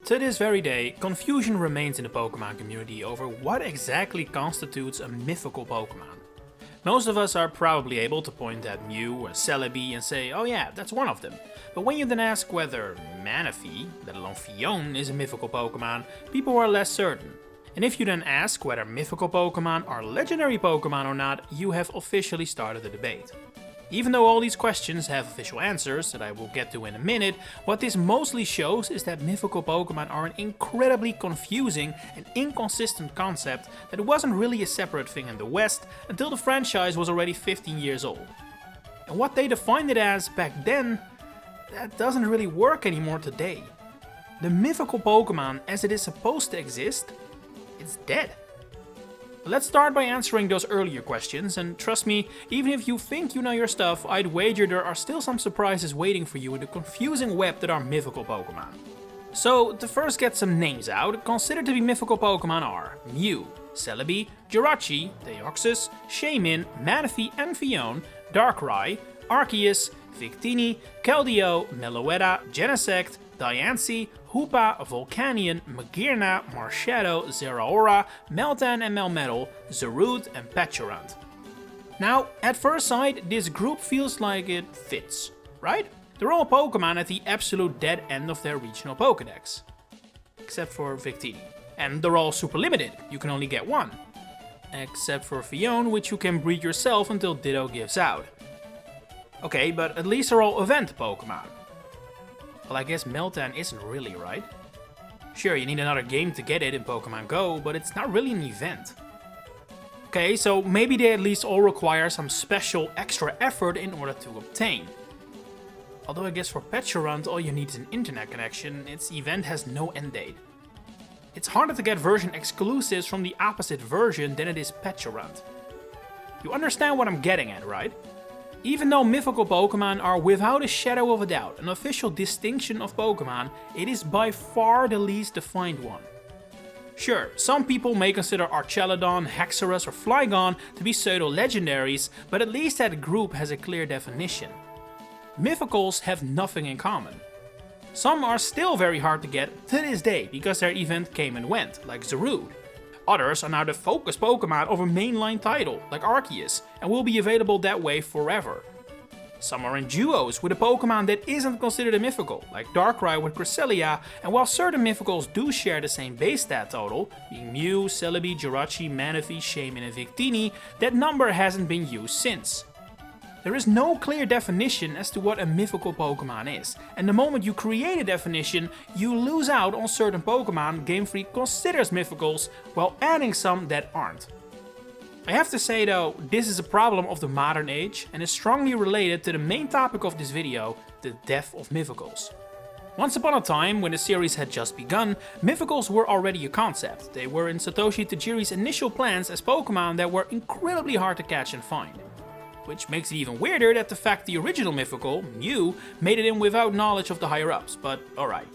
To this very day, confusion remains in the Pokemon community over what exactly constitutes a mythical Pokemon. Most of us are probably able to point at Mew or Celebi and say, oh yeah, that's one of them. But when you then ask whether Manaphy, let alone Phione, is a mythical Pokemon, people are less certain. And if you then ask whether mythical Pokemon are legendary Pokemon or not, you have officially started the debate. Even though all these questions have official answers that I will get to in a minute, what this mostly shows is that mythical Pokemon are an incredibly confusing and inconsistent concept that wasn't really a separate thing in the West until the franchise was already 15 years old. And what they defined it as back then, that doesn't really work anymore today. The mythical Pokemon as it is supposed to exist, it's dead. Let's start by answering those earlier questions, and trust me, even if you think you know your stuff, I'd wager there are still some surprises waiting for you in the confusing web that are mythical Pokemon. So, to first get some names out, considered to be mythical Pokemon are Mew, Celebi, Jirachi, Deoxys, Shaymin, Manaphy and Phione, Darkrai, Arceus, Victini, Keldeo, Meloetta, Genesect, Diancie, Hoopa, Volcanion, Magearna, Marshadow, Zeraora, Meltan and Melmetal, Zarude and Pecharunt. Now, at first sight, this group feels like it fits, right? They're all Pokemon at the absolute dead end of their regional Pokédex. Except for Victini. And they're all super limited, you can only get one. Except for Phione, which you can breed yourself until Ditto gives out. Okay, but at least they're all event Pokemon. Well, I guess Meltan isn't really, right? Sure, you need another game to get it in Pokemon Go, but it's not really an event. Okay, so maybe they at least all require some special extra effort in order to obtain. Although I guess for Pecharunt all you need is an internet connection, its event has no end date. It's harder to get version exclusives from the opposite version than it is Pecharunt. You understand what I'm getting at, right? Even though mythical Pokemon are without a shadow of a doubt an official distinction of Pokemon, it is by far the least defined one. Sure, some people may consider Archelodon, Haxorus or Flygon to be pseudo-legendaries, but at least that group has a clear definition. Mythicals have nothing in common. Some are still very hard to get to this day because their event came and went, like Zarude. Others are now the focus Pokemon of a mainline title, like Arceus, and will be available that way forever. Some are in duos with a Pokemon that isn't considered a mythical, like Darkrai with Cresselia, and while certain mythicals do share the same base stat total, being Mew, Celebi, Jirachi, Manaphy, Shaymin and Victini, that number hasn't been used since. There is no clear definition as to what a mythical Pokemon is, and the moment you create a definition, you lose out on certain Pokemon Game Freak considers mythicals, while adding some that aren't. I have to say though, this is a problem of the modern age, and is strongly related to the main topic of this video, the death of mythicals. Once upon a time, when the series had just begun, mythicals were already a concept. They were in Satoshi Tajiri's initial plans as Pokemon that were incredibly hard to catch and find. Which makes it even weirder that the fact the original mythical, Mew, made it in without knowledge of the higher-ups, but alright.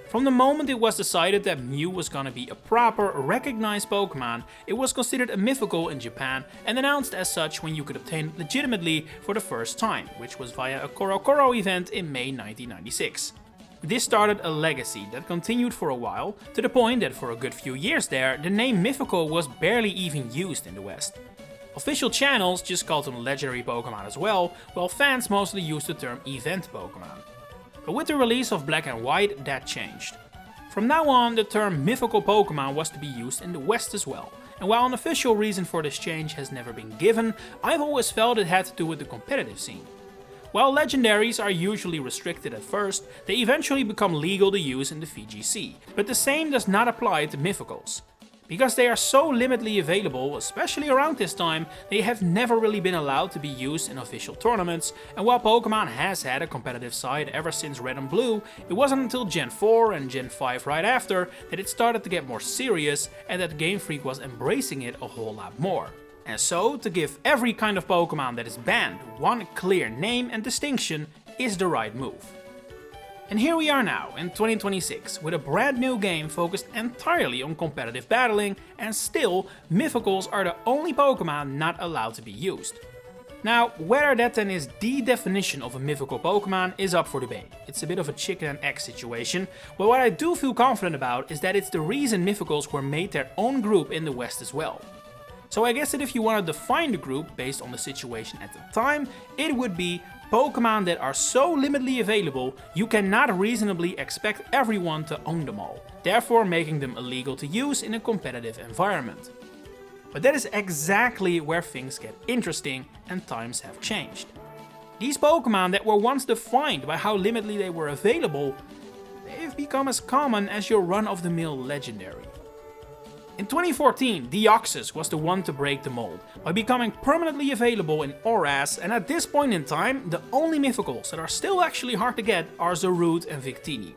From the moment it was decided that Mew was gonna be a proper, recognized Pokemon, it was considered a mythical in Japan and announced as such when you could obtain it legitimately for the first time, which was via a Koro event in May 1996. This started a legacy that continued for a while, to the point that for a good few years there, the name mythical was barely even used in the West. Official channels just called them legendary Pokemon as well, while fans mostly used the term event Pokemon. But with the release of Black and White, that changed. From now on, the term mythical Pokemon was to be used in the West as well, and while an official reason for this change has never been given, I've always felt it had to do with the competitive scene. While legendaries are usually restricted at first, they eventually become legal to use in the VGC, but the same does not apply to mythicals. Because they are so limitedly available, especially around this time, they have never really been allowed to be used in official tournaments, and while Pokemon has had a competitive side ever since Red and Blue, it wasn't until Gen 4 and Gen 5 right after that it started to get more serious and that Game Freak was embracing it a whole lot more. And so, to give every kind of Pokemon that is banned one clear name and distinction is the right move. And here we are now, in 2026, with a brand new game focused entirely on competitive battling, and still, mythicals are the only Pokemon not allowed to be used. Now, whether that then is the definition of a mythical Pokemon is up for debate. It's a bit of a chicken and egg situation, but what I do feel confident about is that it's the reason Mythicals were made their own group in the West as well. So I guess that if you want to define the group based on the situation at the time, it would be Pokemon that are so limitedly available you cannot reasonably expect everyone to own them all, therefore making them illegal to use in a competitive environment. But that is exactly where things get interesting and times have changed. These Pokemon that were once defined by how limitedly they were available, they've become as common as your run-of-the-mill legendary. In 2014, Deoxys was the one to break the mold, by becoming permanently available in ORAS, and at this point in time, the only Mythicals that are still actually hard to get are Zarude and Victini.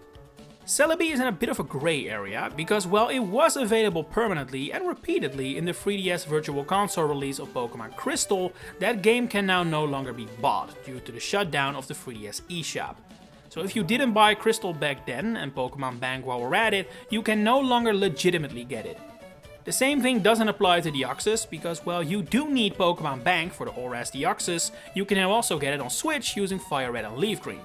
Celebi is in a bit of a grey area, because while it was available permanently and repeatedly in the 3DS Virtual Console release of Pokemon Crystal, that game can now no longer be bought, due to the shutdown of the 3DS eShop. So if you didn't buy Crystal back then, and Pokemon Bank while we're at it, you can no longer legitimately get it. The same thing doesn't apply to Deoxys, because while you do need Pokemon Bank for the ORAS Deoxys, you can now also get it on Switch using Fire Red and Leaf Green.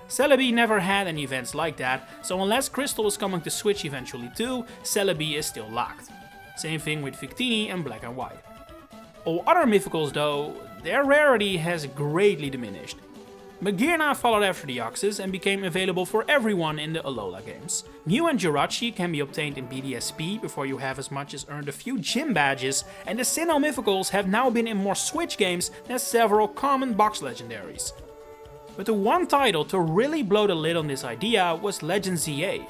Celebi never had any events like that, so unless Crystal is coming to Switch eventually too, Celebi is still locked. Same thing with Victini and Black and White. All other Mythicals though, their rarity has greatly diminished. Magearna followed after Deoxys and became available for everyone in the Alola games. Mew and Jirachi can be obtained in BDSP before you have as much as earned a few gym badges, and the Sinnoh Mythicals have now been in more Switch games than several common box legendaries. But the one title to really blow the lid on this idea was Legend ZA.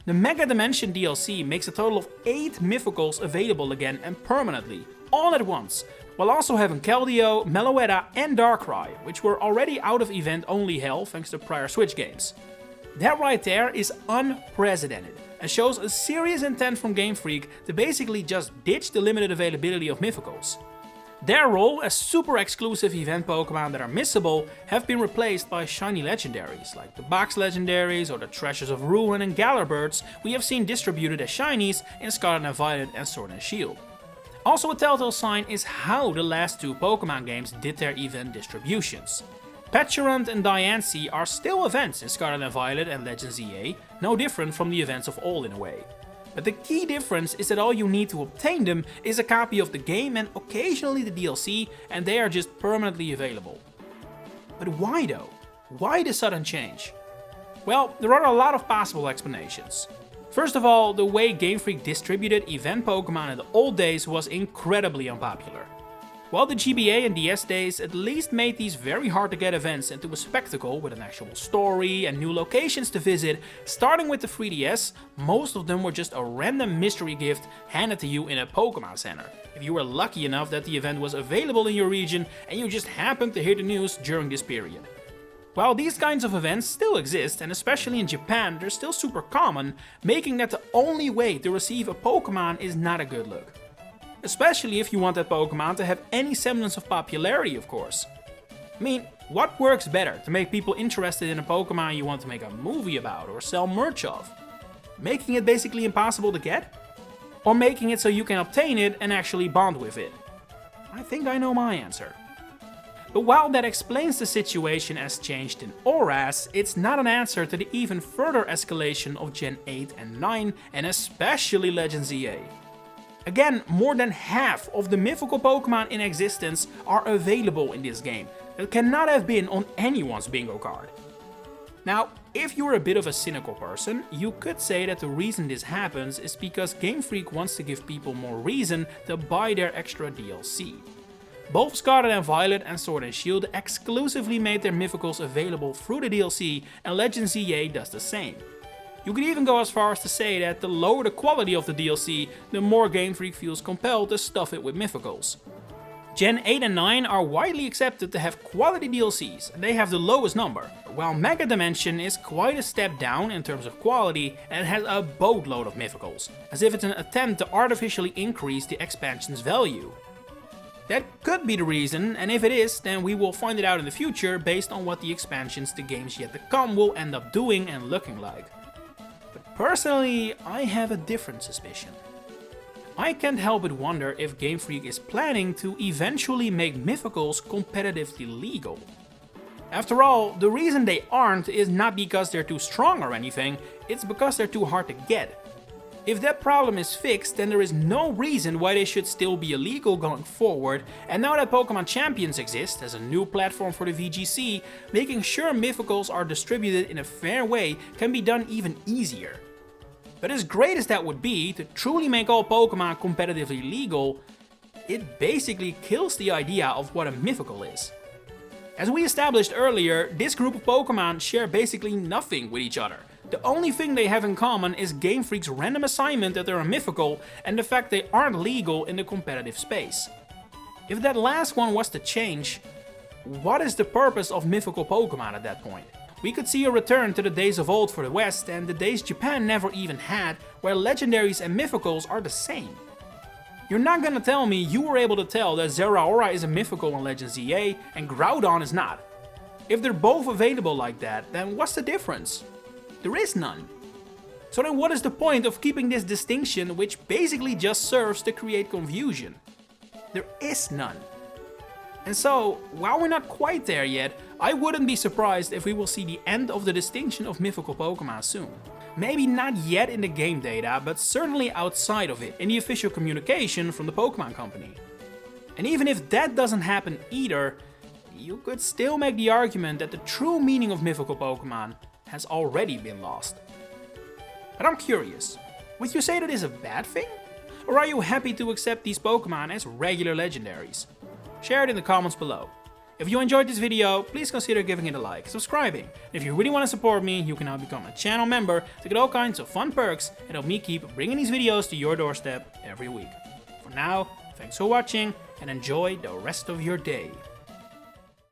The Mega Dimension DLC makes a total of 8 Mythicals available again and permanently, all at once, while also having Keldeo, Meloetta and Darkrai, which were already out of event-only hell thanks to prior Switch games. That right there is unprecedented, and shows a serious intent from Game Freak to basically just ditch the limited availability of Mythicals. Their role as super exclusive event Pokemon that are missable have been replaced by shiny legendaries, like the box legendaries or the Treasures of Ruin and Galarbirds we have seen distributed as shinies in Scarlet and Violet and Sword and Shield. Also a telltale sign is how the last 2 Pokemon games did their event distributions. Pecharunt and Diancie are still events in Scarlet and Violet and Legend ZA, no different from the events of old in a way. But the key difference is that all you need to obtain them is a copy of the game and occasionally the DLC, and they are just permanently available. But why though? Why the sudden change? Well, there are a lot of possible explanations. First of all, the way Game Freak distributed event Pokemon in the old days was incredibly unpopular. While the GBA and DS days at least made these very hard to get events into a spectacle with an actual story and new locations to visit, starting with the 3DS, most of them were just a random mystery gift handed to you in a Pokemon Center, if you were lucky enough that the event was available in your region and you just happened to hear the news during this period. While these kinds of events still exist, and especially in Japan they're still super common, making that the only way to receive a Pokemon is not a good look. Especially if you want that Pokemon to have any semblance of popularity, of course. I mean, what works better to make people interested in a Pokemon you want to make a movie about or sell merch of? Making it basically impossible to get? Or making it so you can obtain it and actually bond with it? I think I know my answer. But while that explains the situation as changed in ORAS, it's not an answer to the even further escalation of Gen 8 and 9 and especially Legend ZA. Again, more than half of the mythical Pokemon in existence are available in this game. That cannot have been on anyone's bingo card. Now, if you're a bit of a cynical person, you could say that the reason this happens is because Game Freak wants to give people more reason to buy their extra DLC. Both Scarlet and Violet and Sword and Shield exclusively made their Mythicals available through the DLC, and Legend ZA does the same. You could even go as far as to say that the lower the quality of the DLC, the more Game Freak feels compelled to stuff it with Mythicals. Gen 8 and 9 are widely accepted to have quality DLCs, and they have the lowest number, while Mega Dimension is quite a step down in terms of quality and has a boatload of Mythicals, as if it's an attempt to artificially increase the expansion's value. That could be the reason, and if it is, then we will find it out in the future based on what the expansions to games yet to come will end up doing and looking like. But personally, I have a different suspicion. I can't help but wonder if Game Freak is planning to eventually make Mythicals competitively legal. After all, the reason they aren't is not because they're too strong or anything, it's because they're too hard to get. If that problem is fixed, then there is no reason why they should still be illegal going forward, and now that Pokemon Champions exist as a new platform for the VGC, making sure Mythicals are distributed in a fair way can be done even easier. But as great as that would be, to truly make all Pokemon competitively legal, it basically kills the idea of what a Mythical is. As we established earlier, this group of Pokemon share basically nothing with each other. The only thing they have in common is Game Freak's random assignment that they're a Mythical and the fact they aren't legal in the competitive space. If that last one was to change, what is the purpose of Mythical Pokemon at that point? We could see a return to the days of old for the West and the days Japan never even had, where Legendaries and Mythicals are the same. You're not gonna tell me you were able to tell that Zeraora is a Mythical in Legends EA and Groudon is not. If they're both available like that, then what's the difference? There is none. So then what is the point of keeping this distinction which basically just serves to create confusion? There is none. And so, while we're not quite there yet, I wouldn't be surprised if we will see the end of the distinction of Mythical Pokemon soon. Maybe not yet in the game data, but certainly outside of it, in the official communication from the Pokemon Company. And even if that doesn't happen either, you could still make the argument that the true meaning of Mythical Pokemon has already been lost. But I'm curious, would you say that is a bad thing? Or are you happy to accept these Pokemon as regular legendaries? Share it in the comments below. If you enjoyed this video, please consider giving it a like, subscribing, and if you really want to support me, you can now become a channel member to get all kinds of fun perks and help me keep bringing these videos to your doorstep every week. For now, thanks for watching and enjoy the rest of your day.